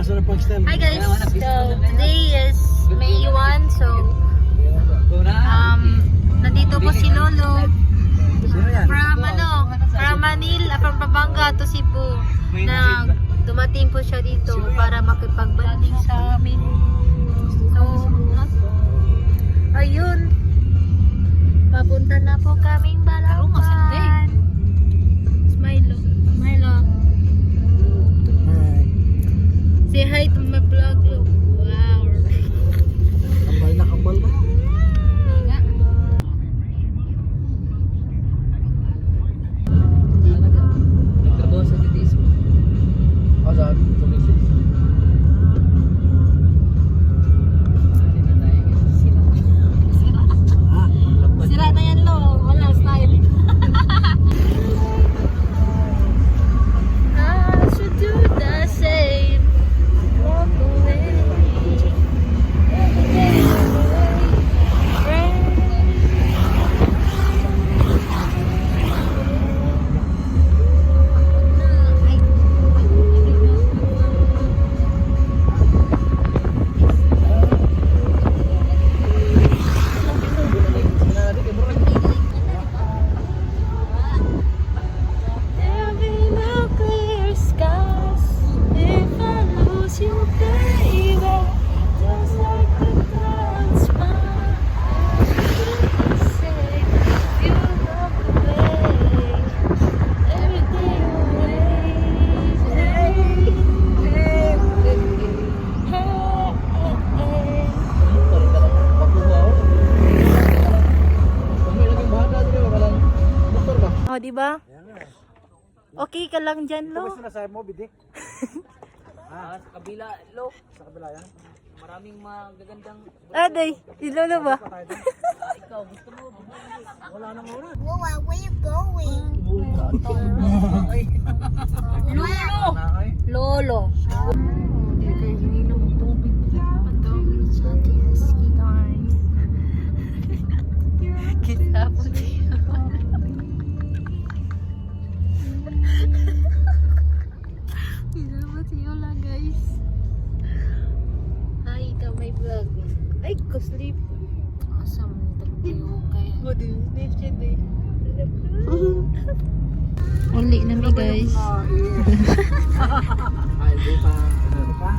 Hi guys, so today is May 1, so nandito po si Lolo from Manila, from Pampanga to Cebu na dumating po siya dito para makipagbanding sa amin. So, ayun, papunta na po kaming Balawan. Smile. Say hi to my vlog, look. Wow. Kambal ba? Nga. Nagtrabaho sa titis mo. Saan? Sa Mixis? Sira na yan, lo. Wala, style. I should do the same. Walk away. Every day away. There'll be no clear skies if I lose you, baby. Just like the clouds, my eyes say you love the way. Every day away. Hey, hey, hey. Oh, di ba? Okay ka lang dyan, lo. Sinasabi mo, bidik? Sa kabila, lo. Sa kabila yan? Maraming magagandang... Aday, si Lolo ba? Ikaw, gusto mo? Wala nang oras. Wow, where you going? Lolo. Hindi kayo hininom tubig. Patawin sa TSK, guys. Kita po siya. Kita po siya lang, guys. Ay, kamay vlog. Ay, ko-sleep. Asam, tagtiyo kaya. O, di-sleep siya, di. Uli na mi, guys. Ay, di pa. Ano pa?